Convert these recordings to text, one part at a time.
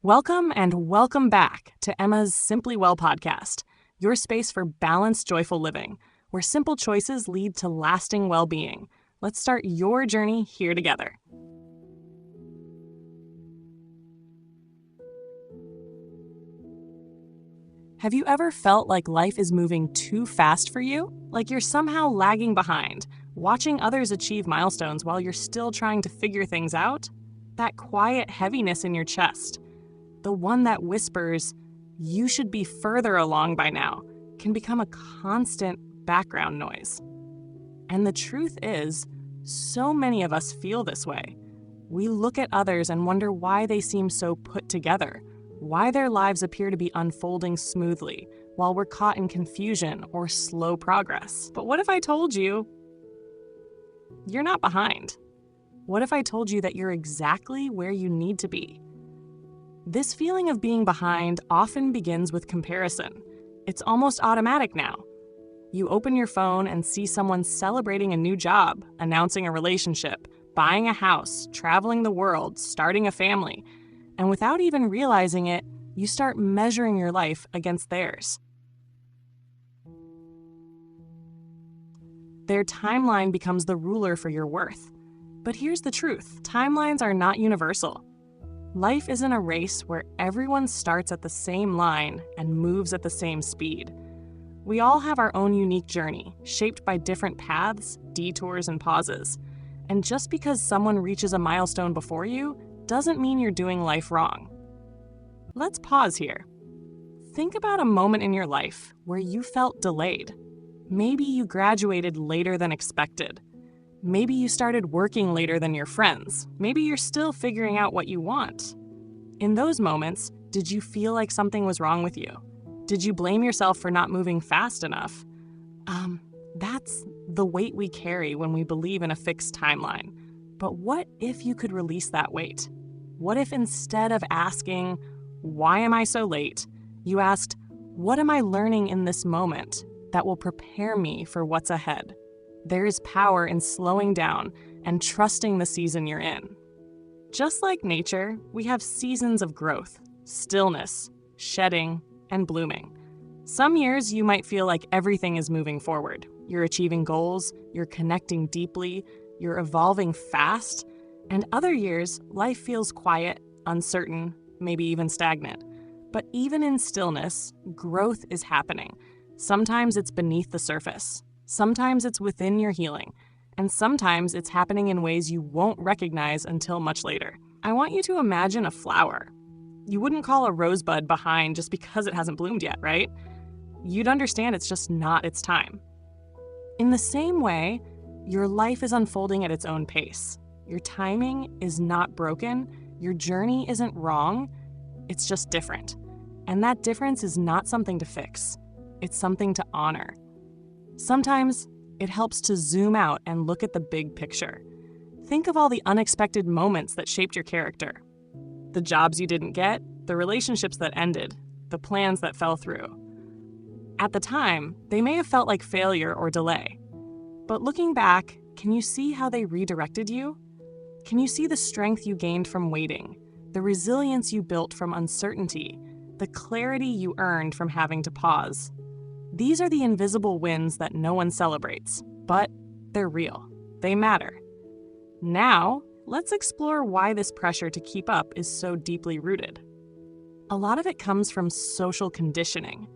Welcome and welcome back to Emma's Simply Well podcast, your space for balanced, joyful living, where simple choices lead to lasting well-being. Let's start your journey here together. Have you ever felt like life is moving too fast for you? Like you're somehow lagging behind, watching others achieve milestones while you're still trying to figure things out? That quiet heaviness in your chest, the one that whispers, "You should be further along by now," can become a constant background noise. And the truth is, so many of us feel this way. We look at others and wonder why they seem so put together, why their lives appear to be unfolding smoothly, while we're caught in confusion or slow progress. But what if I told you you're not behind? What if I told you that you're exactly where you need to be? This feeling of being behind often begins with comparison. It's almost automatic now. You open your phone and see someone celebrating a new job, announcing a relationship, buying a house, traveling the world, starting a family, and without even realizing it, you start measuring your life against theirs. Their timeline becomes the ruler for your worth. But here's the truth: timelines are not universal. Life isn't a race where everyone starts at the same line and moves at the same speed. We all have our own unique journey, shaped by different paths, detours, and pauses. And just because someone reaches a milestone before you doesn't mean you're doing life wrong. Let's pause here. Think about a moment in your life where you felt delayed. Maybe you graduated later than expected. Maybe you started working later than your friends. Maybe you're still figuring out what you want. In those moments, did you feel like something was wrong with you? Did you blame yourself for not moving fast enough? That's the weight we carry when we believe in a fixed timeline. But what if you could release that weight? What if instead of asking, "Why am I so late?" you asked, "What am I learning in this moment that will prepare me for what's ahead?" There is power in slowing down and trusting the season you're in. Just like nature, we have seasons of growth, stillness, shedding, and blooming. Some years you might feel like everything is moving forward. You're achieving goals, you're connecting deeply, you're evolving fast, and other years, life feels quiet, uncertain, maybe even stagnant. But even in stillness, growth is happening. Sometimes it's beneath the surface. Sometimes it's within your healing, and sometimes it's happening in ways you won't recognize until much later. I want you to imagine a flower. You wouldn't call a rosebud behind just because it hasn't bloomed yet, right? You'd understand it's just not its time. In the same way, your life is unfolding at its own pace. Your timing is not broken. Your journey isn't wrong. It's just different. And that difference is not something to fix. It's something to honor. Sometimes it helps to zoom out and look at the big picture. Think of all the unexpected moments that shaped your character. The jobs you didn't get, the relationships that ended, the plans that fell through. At the time, they may have felt like failure or delay. But looking back, can you see how they redirected you? Can you see the strength you gained from waiting, the resilience you built from uncertainty, the clarity you earned from having to pause? These are the invisible wins that no one celebrates, but they're real. They matter. Now, let's explore why this pressure to keep up is so deeply rooted. A lot of it comes from social conditioning.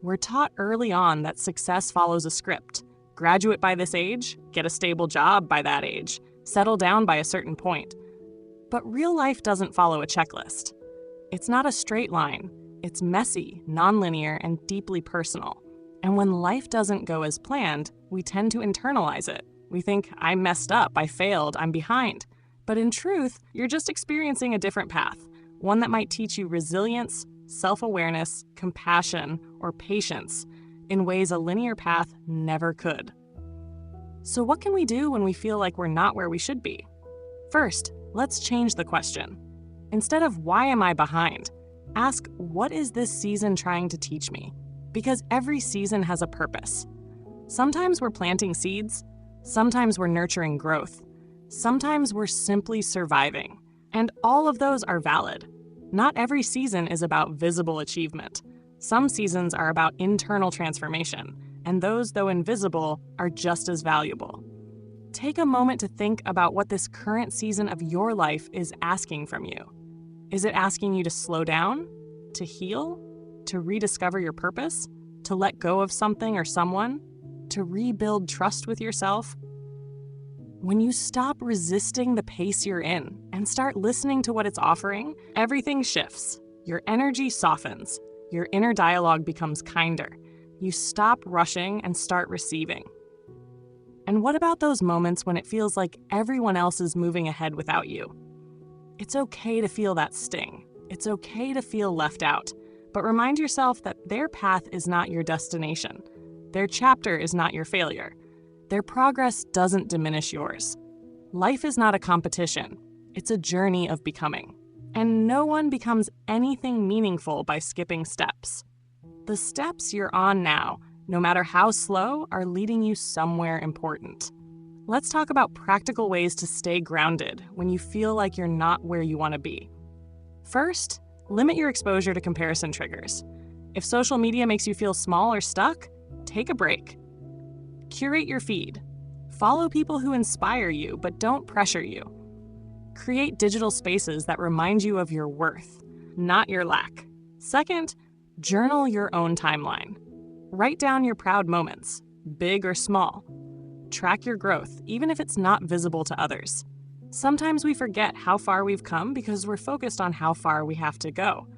We're taught early on that success follows a script. Graduate by this age, get a stable job by that age, settle down by a certain point. But real life doesn't follow a checklist. It's not a straight line. It's messy, nonlinear, and deeply personal. And when life doesn't go as planned, we tend to internalize it. We think, "I messed up, I failed, I'm behind." But in truth, you're just experiencing a different path, one that might teach you resilience, self-awareness, compassion, or patience in ways a linear path never could. So what can we do when we feel like we're not where we should be? First, let's change the question. Instead of "Why am I behind?" ask, "What is this season trying to teach me?" Because every season has a purpose. Sometimes we're planting seeds, sometimes we're nurturing growth, sometimes we're simply surviving, and all of those are valid. Not every season is about visible achievement. Some seasons are about internal transformation, and those, though invisible, are just as valuable. Take a moment to think about what this current season of your life is asking from you. Is it asking you to slow down, to heal, to rediscover your purpose, to let go of something or someone, to rebuild trust with yourself? When you stop resisting the pace you're in and start listening to what it's offering, everything shifts. Your energy softens. Your inner dialogue becomes kinder. You stop rushing and start receiving. And what about those moments when it feels like everyone else is moving ahead without you? It's okay to feel that sting. It's okay to feel left out. But remind yourself that their path is not your destination. Their chapter is not your failure. Their progress doesn't diminish yours. Life is not a competition. It's a journey of becoming. And no one becomes anything meaningful by skipping steps. The steps you're on now, no matter how slow, are leading you somewhere important. Let's talk about practical ways to stay grounded when you feel like you're not where you want to be. First, limit your exposure to comparison triggers. If social media makes you feel small or stuck, take a break. Curate your feed. Follow people who inspire you but don't pressure you. Create digital spaces that remind you of your worth, not your lack. Second, journal your own timeline. Write down your proud moments, big or small. Track your growth, even if it's not visible to others. Sometimes we forget how far we've come because we're focused on how far we have to go.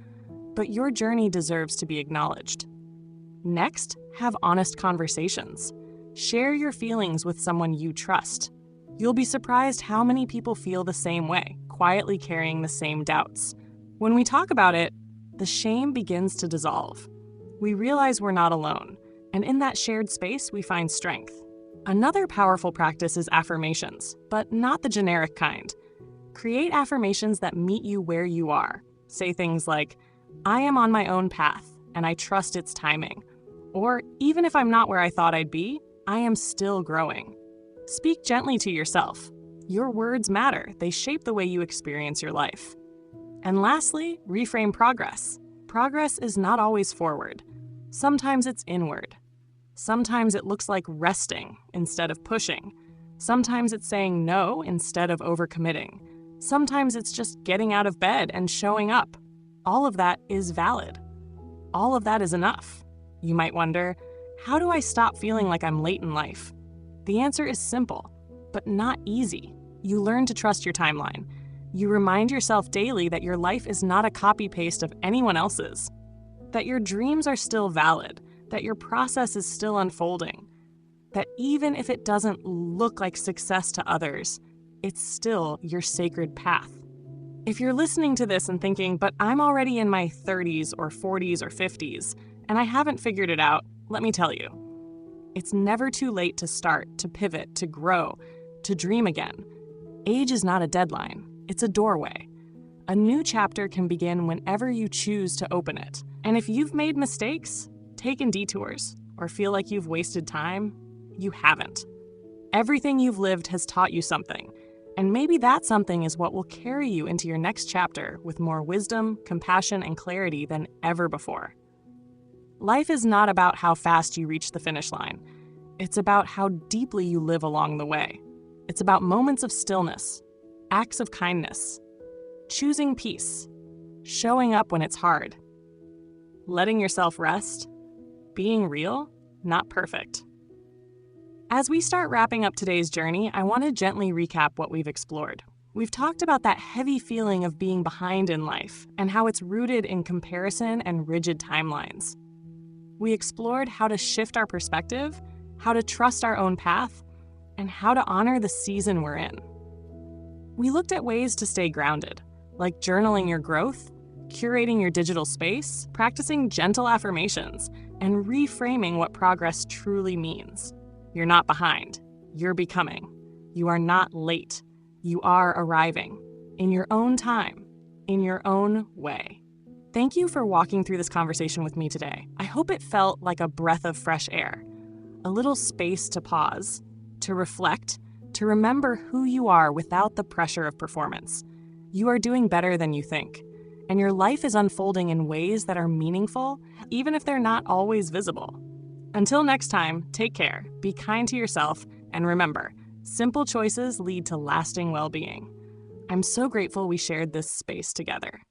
But your journey deserves to be acknowledged. Next, have honest conversations. Share your feelings with someone you trust. You'll be surprised how many people feel the same way, quietly carrying the same doubts. When we talk about it, the shame begins to dissolve. We realize we're not alone, and in that shared space, we find strength. Another powerful practice is affirmations, but not the generic kind. Create affirmations that meet you where you are. Say things like, "I am on my own path, and I trust its timing." Or, "Even if I'm not where I thought I'd be, I am still growing." Speak gently to yourself. Your words matter. They shape the way you experience your life. And lastly, reframe progress. Progress is not always forward. Sometimes it's inward. Sometimes it looks like resting instead of pushing. Sometimes it's saying no instead of overcommitting. Sometimes it's just getting out of bed and showing up. All of that is valid. All of that is enough. You might wonder, how do I stop feeling like I'm late in life? The answer is simple, but not easy. You learn to trust your timeline. You remind yourself daily that your life is not a copy-paste of anyone else's, that your dreams are still valid, that your process is still unfolding, that even if it doesn't look like success to others, it's still your sacred path. If you're listening to this and thinking, but I'm already in my 30s or 40s or 50s, and I haven't figured it out, let me tell you, it's never too late to start, to pivot, to grow, to dream again. Age is not a deadline, it's a doorway. A new chapter can begin whenever you choose to open it. And if you've made mistakes, taken detours, or feel like you've wasted time, you haven't. Everything you've lived has taught you something, and maybe that something is what will carry you into your next chapter with more wisdom, compassion, and clarity than ever before. Life is not about how fast you reach the finish line. It's about how deeply you live along the way. It's about moments of stillness, acts of kindness, choosing peace, showing up when it's hard, letting yourself rest, being real, not perfect. As we start wrapping up today's journey, I want to gently recap what we've explored. We've talked about that heavy feeling of being behind in life and how it's rooted in comparison and rigid timelines. We explored how to shift our perspective, how to trust our own path, and how to honor the season we're in. We looked at ways to stay grounded, like journaling your growth, curating your digital space, practicing gentle affirmations, and reframing what progress truly means. You're not behind. You're becoming. You are not late. You are arriving. In your own time. In your own way. Thank you for walking through this conversation with me today. I hope it felt like a breath of fresh air. A little space to pause, to reflect, to remember who you are without the pressure of performance. You are doing better than you think. and your life is unfolding in ways that are meaningful, even if they're not always visible. Until next time, take care, be kind to yourself, and remember, simple choices lead to lasting well-being. I'm so grateful we shared this space together.